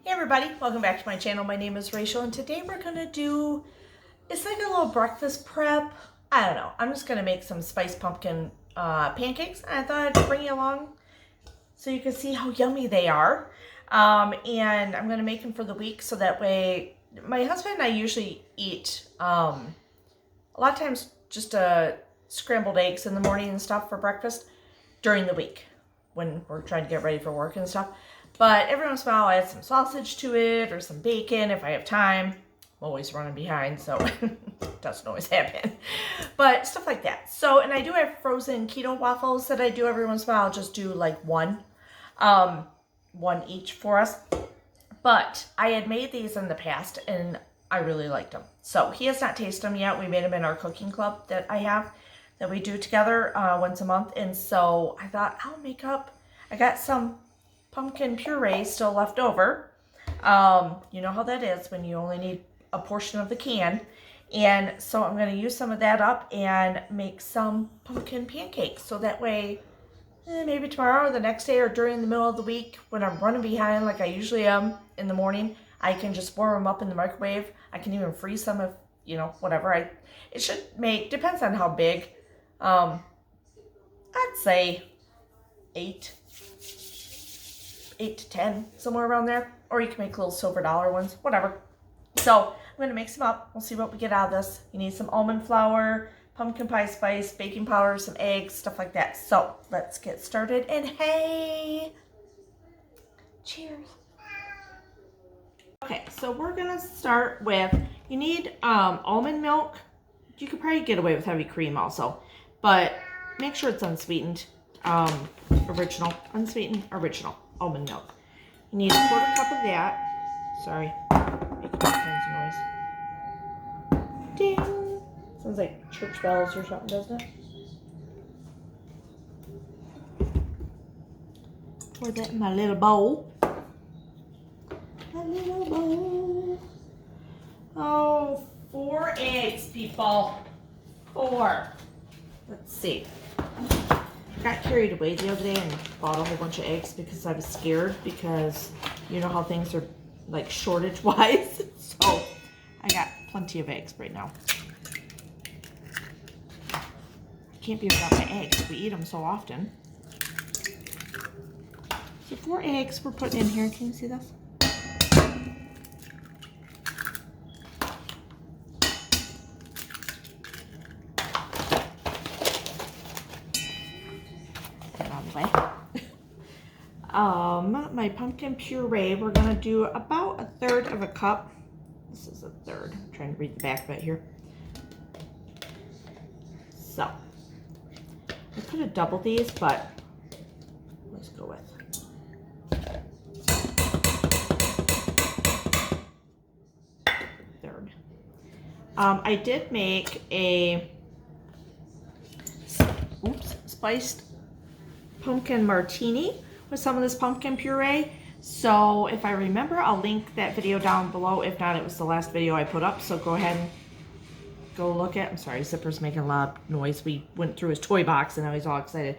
Hey everybody, welcome back to my channel. My name is Rachel and today we're going to do, it's like a little breakfast prep. I don't know. I'm just going to make some spiced pumpkin pancakes. I thought I'd bring you along so you can see how yummy they are. And I'm going to make them for the week so that way my husband and I usually eat a lot of times just scrambled eggs in the morning and stuff for breakfast during the week when we're trying to get ready for work and stuff. But every once in a while, I add some sausage to it or some bacon if I have time. I'm always running behind, so it doesn't always happen. But stuff like that. So, and I do have frozen keto waffles that I do every once in a while. I'll just do like one each for us. But I had made these in the past, and I really liked them. So he has not tasted them yet. We made them in our cooking club that I have, that we do together once a month. And so I thought I'll make up, I got some pumpkin puree still left over. You know how that is when you only need a portion of the can. And so I'm going to use some of that up and make some pumpkin pancakes. So that way, maybe tomorrow or the next day or during the middle of the week when I'm running behind like I usually am in the morning, I can just warm them up in the microwave. I can even freeze some if, you know, whatever. It should make, depends on how big. I'd say 8 to 10, somewhere around there. Or you can make little silver dollar ones, whatever. So I'm going to mix them up. We'll see what we get out of this. You need some almond flour, pumpkin pie spice, baking powder, some eggs, stuff like that. So let's get started. And hey, cheers. Okay, so we're going to start with, you need almond milk. You could probably get away with heavy cream also, but make sure it's unsweetened. Original, unsweetened, original almond milk. You need a quarter cup of that. Sorry, making all kinds of noise. Ding! Sounds like church bells or something, doesn't it? Pour that in my little bowl. My little bowl. Oh, 4 eggs, people. 4. Let's see. I got carried away the other day and bought a whole bunch of eggs because I was scared, because you know how things are like shortage wise. So I got plenty of eggs right now. I can't be without my eggs. We eat them so often. So 4 eggs we're putting in here. Can you see this? My pumpkin puree, we're going to do about 1/3 of a cup. This is 1/3. I'm trying to read the back of it here. So, I could have doubled these, but let's go with 1/3. I did make a spiced pumpkin martini with some of this pumpkin puree. So if I remember, I'll link that video down below. If not, it was the last video I put up. So go ahead and go look at. I'm sorry, Zipper's making a lot of noise. We went through his toy box and now he's all excited.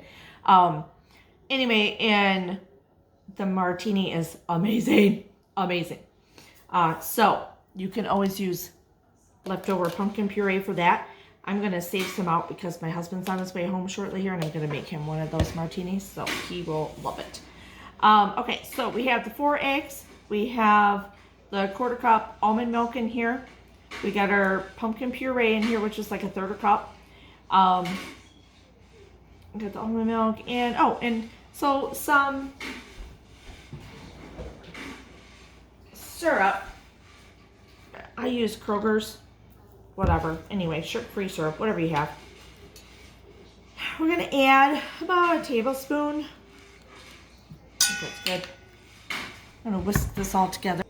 Anyway, and the martini is amazing. Amazing. So you can always use leftover pumpkin puree for that. I'm going to save some out because my husband's on his way home shortly here and I'm going to make him one of those martinis, so he will love it. Okay, so we have the 4 eggs. We have the 1/4 cup almond milk in here. We got our pumpkin puree in here, which is like 1/3 cup. We got the almond milk and, and so some syrup. I use Kroger's. Whatever. Anyway, sugar-free syrup, whatever you have. We're going to add about a tablespoon. I think that's good. I'm going to whisk this all together.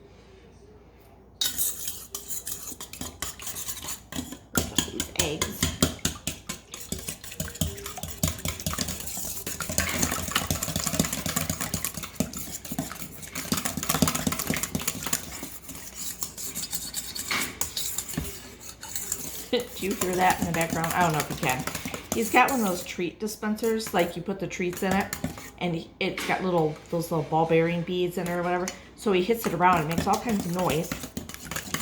These eggs. Do you hear that in the background? I don't know if you can. He's got one of those treat dispensers, like you put the treats in it, and it's got those little ball bearing beads in it or whatever. So he hits it around and makes all kinds of noise.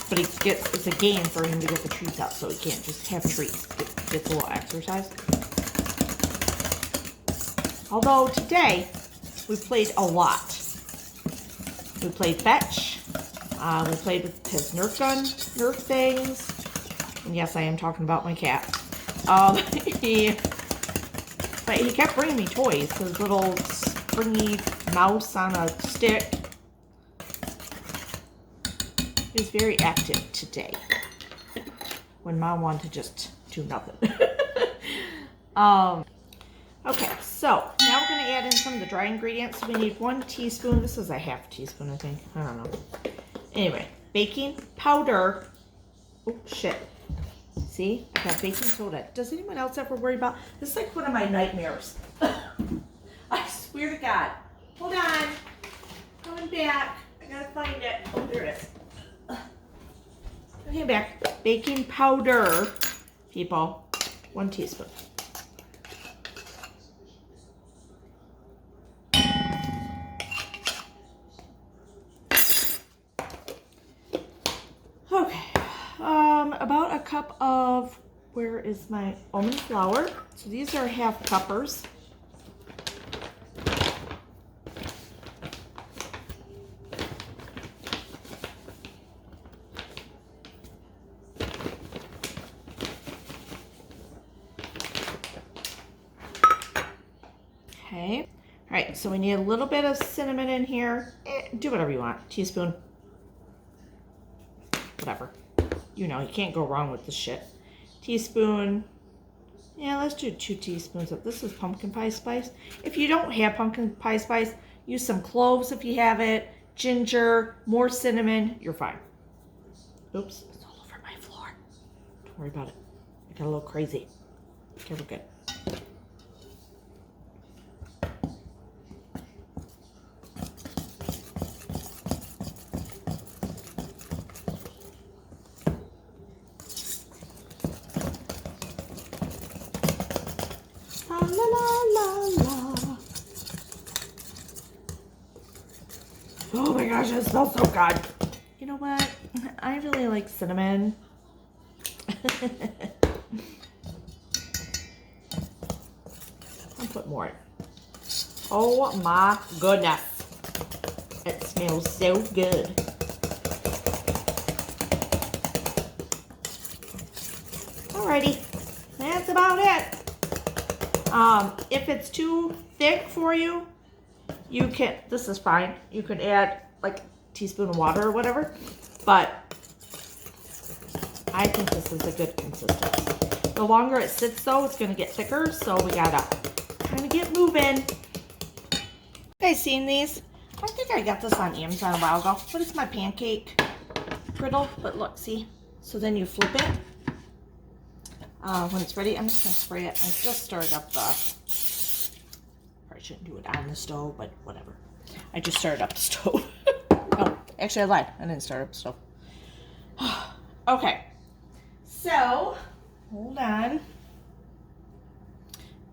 But it's a game for him to get the treats out, so he can't just have treats. Gets a little exercise. Although today, we played a lot. We played fetch. We played with his Nerf things. And yes, I am talking about my cat. But he kept bringing me toys. His little springy mouse on a stick. He was very active today. When Mom wanted to just do nothing. Okay, so now we're going to add in some of the dry ingredients. So we need 1 teaspoon. This is a half teaspoon, I think. I don't know. Anyway, baking powder. Oh, shit. See? I got baking soda. Does anyone else ever worry about... This is like one of my nightmares. I swear to God. Hold on. Coming back. I gotta find it. Oh, there it is. Okay, back. Baking powder, people. 1 teaspoon. Okay. About a cup of, where is my almond flour? So these are half cuppers. Okay. All right, so we need a little bit of cinnamon in here. Do whatever you want. Teaspoon. Whatever. You know, you can't go wrong with this shit. Teaspoon. Yeah, let's do 2 teaspoons of this. Is pumpkin pie spice. If you don't have pumpkin pie spice, use some cloves if you have it. Ginger, more cinnamon. You're fine. Oops, it's all over my floor. Don't worry about it. I got a little crazy. Okay, we're good. La la la la. Oh my gosh, it smells so good. You know what? I really like cinnamon. I'll put more. Oh my goodness. It smells so good. Alrighty. That's about it. If it's too thick for you, you can, this is fine. You can add like a teaspoon of water or whatever, but I think this is a good consistency. The longer it sits though, it's going to get thicker, so we gotta kind of get moving. You guys seen these? I think I got this on Amazon a while ago. What is my pancake griddle? But look, see? So then you flip it. When it's ready, I'm just going to spray it. I just started up the... Probably shouldn't do it on the stove, but whatever. I just started up the stove. Oh, actually I lied. I didn't start up the stove. Okay. So, hold on.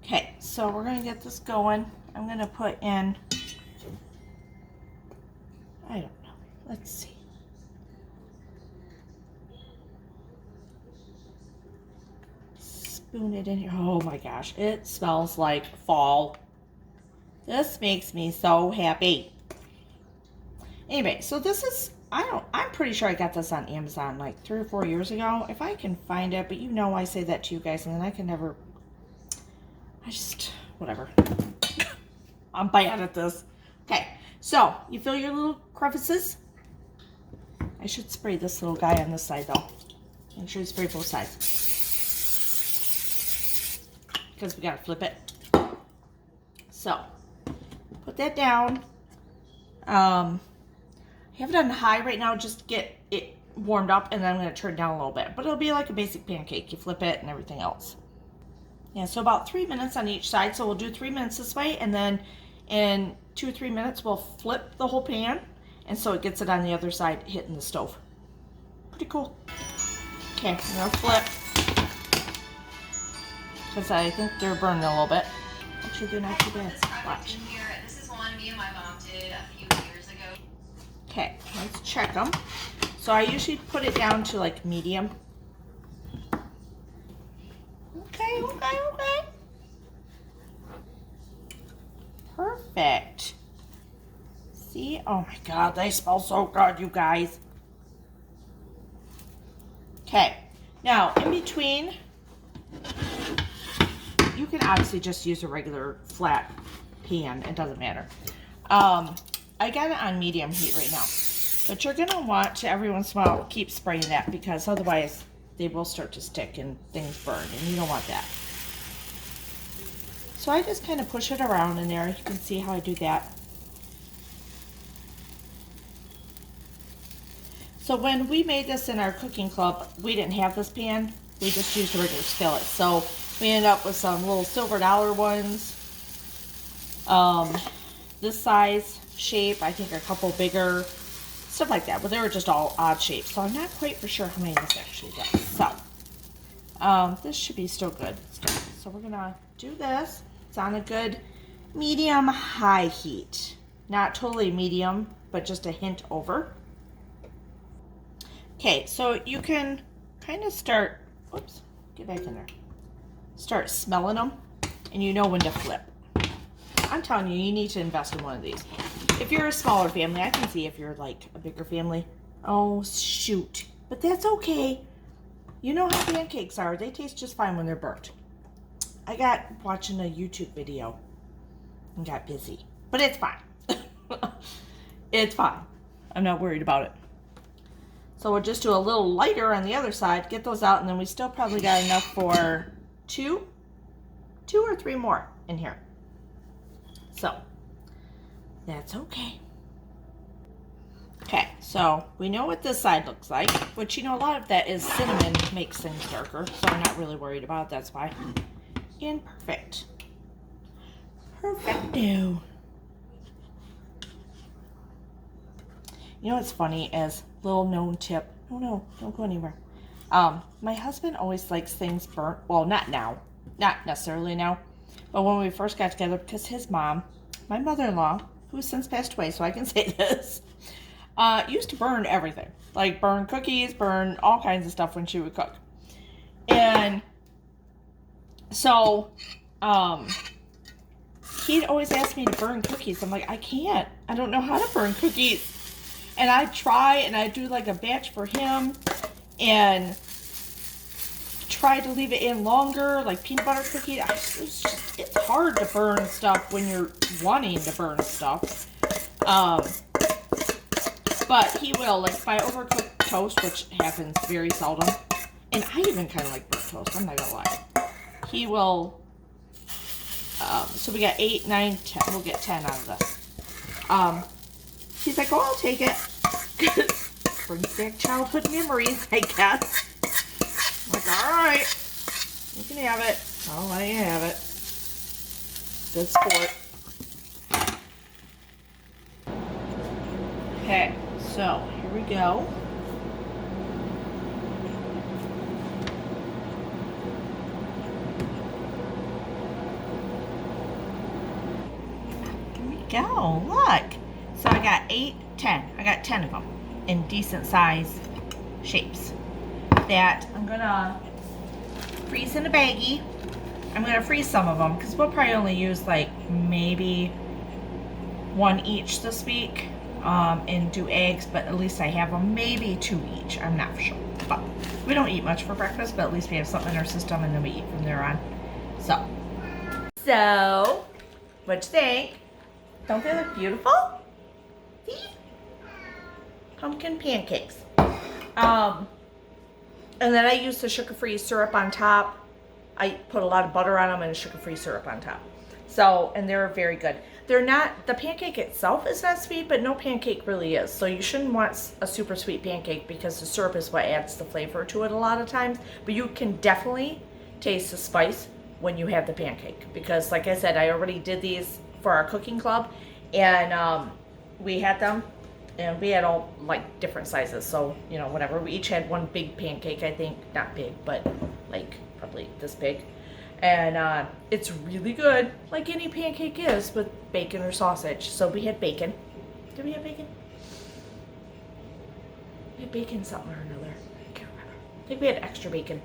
Okay, so we're going to get this going. I'm going to put in... I don't know. Let's see. Spoon it in here. Oh my gosh, it smells like fall. This makes me so happy. Anyway, so this is, I'm pretty sure I got this on Amazon like 3 or 4 years ago. If I can find it, but you know I say that to you guys and then I can never, whatever. I'm bad at this. Okay, so you fill your little crevices. I should spray this little guy on this side though. Make sure you spray both sides. Because we gotta flip it. So, put that down. I have it on high right now just to get it warmed up, and then I'm gonna turn it down a little bit. But it'll be like a basic pancake. You flip it and everything else. Yeah, so about 3 minutes on each side. So we'll do 3 minutes this way, and then in 2 or 3 minutes we'll flip the whole pan, and so it gets it on the other side hitting the stove. Pretty cool. Okay, I'm gonna flip. Because I think they're burning a little bit. Actually, they're not too bad. Watch. This is one me and my mom did a few years ago. Okay, let's check them. So I usually put it down to like medium. Okay. Perfect. See? Oh my God, they smell so good, you guys. Okay, now in between, you can obviously just use a regular flat pan. It doesn't matter. I got it on medium heat right now. But you're gonna want to every once in a while keep spraying that, because otherwise they will start to stick and things burn, and you don't want that. So I just kind of push it around in there. You can see how I do that. So when we made this in our cooking club, we didn't have this pan. We just used a regular skillet. So we ended up with some little silver dollar ones. This size shape, I think a couple bigger, stuff like that. But they were just all odd shapes. So I'm not quite for sure how many this actually does. So this should be still good. So we're gonna do this. It's on a good medium high heat. Not totally medium, but just a hint over. Okay, so you can kind of start, whoops, get back in there. Start smelling them, and you know when to flip. I'm telling you, you need to invest in one of these. If you're a smaller family, I can see if you're like a bigger family. Oh, shoot. But that's okay. You know how pancakes are. They taste just fine when they're burnt. I got watching a YouTube video and got busy. But it's fine. It's fine. I'm not worried about it. So we'll just do a little lighter on the other side, get those out, and then we still probably got enough for two or three more in here. So that's okay. Okay, so we know what this side looks like, which, you know, a lot of that is cinnamon makes things darker, so I'm not really worried about it. That's fine. And perfect. Perfecto. You know what's funny is, little known tip. Oh no, don't go anywhere. My husband always likes things burnt. Well, not now. Not necessarily now. But when we first got together, because his mom, my mother-in-law, who has since passed away, so I can say this, used to burn everything. Like burn cookies, burn all kinds of stuff when she would cook. And so, he'd always ask me to burn cookies. I'm like, I can't. I don't know how to burn cookies. And I try, and I do like a batch for him, and try to leave it in longer, like peanut butter cookie. It's hard to burn stuff when you're wanting to burn stuff. But he will, like if I overcook toast, which happens very seldom, and I even kind of like burnt toast, I'm not gonna lie. He will, so we got 8, 9, 10, we'll get 10 out of this. He's like, oh, I'll take it. Brings back childhood memories, I guess. I'm like, all right, you can have it. I'll let you have it. Good sport. Okay, so here we go. Here we go, look. So I got 8, 10. I got 10 of them in decent size shapes that I'm gonna freeze in a baggie. I'm gonna freeze some of them because we'll probably only use like maybe one each this week, and do eggs, but at least I have them, maybe 2 each. I'm not sure, but we don't eat much for breakfast, but at least we have something in our system, and then we eat from there on. So what'd you think? Don't they look beautiful? See? Pumpkin pancakes. And then I use the sugar-free syrup on top. I put a lot of butter on them and a sugar-free syrup on top. So, and they're very good. They're not, the pancake itself is not sweet, but no pancake really is. So you shouldn't want a super sweet pancake because the syrup is what adds the flavor to it a lot of times. But you can definitely taste the spice when you have the pancake. Because like I said, I already did these for our cooking club. And we had them, and we had all like different sizes, so you know, whatever. We each had one big pancake, I think. Not big, but like probably this big. And it's really good, like any pancake is, with bacon or sausage. So we had bacon. Did we have bacon? We had bacon something or another. I can't remember. I think we had extra bacon.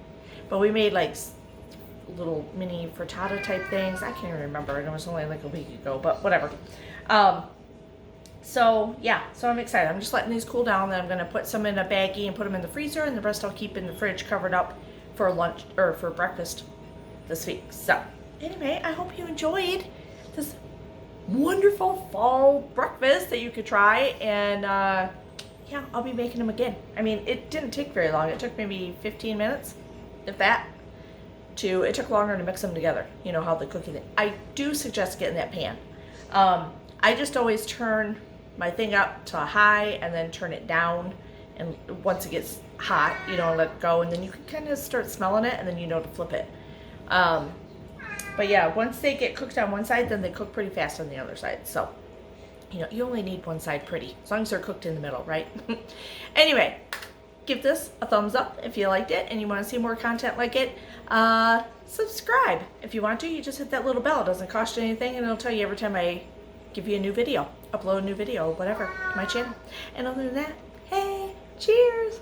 But we made like little mini frittata type things. I can't even remember. It was only like a week ago, but whatever. So yeah, so I'm excited. I'm just letting these cool down. Then I'm going to put some in a baggie and put them in the freezer, and the rest I'll keep in the fridge covered up for lunch or for breakfast this week. So anyway, I hope you enjoyed this wonderful fall breakfast that you could try. And yeah, I'll be making them again. I mean, it didn't take very long. It took maybe 15 minutes, if that. It took longer to mix them together. You know how the cookie thing. I do suggest getting that pan. I just always turn my thing up to high and then turn it down, and once it gets hot, you know, let it go, and then you can kind of start smelling it, and then you know to flip it. But yeah, once they get cooked on one side, then they cook pretty fast on the other side. So, you know, you only need one side pretty, as long as they're cooked in the middle, right? Anyway, give this a thumbs up if you liked it and you want to see more content like it. Subscribe if you want to. You just hit that little bell. It doesn't cost you anything, and it'll tell you every time I give you a new video, upload a new video, whatever, to my channel. And other than that, hey, cheers!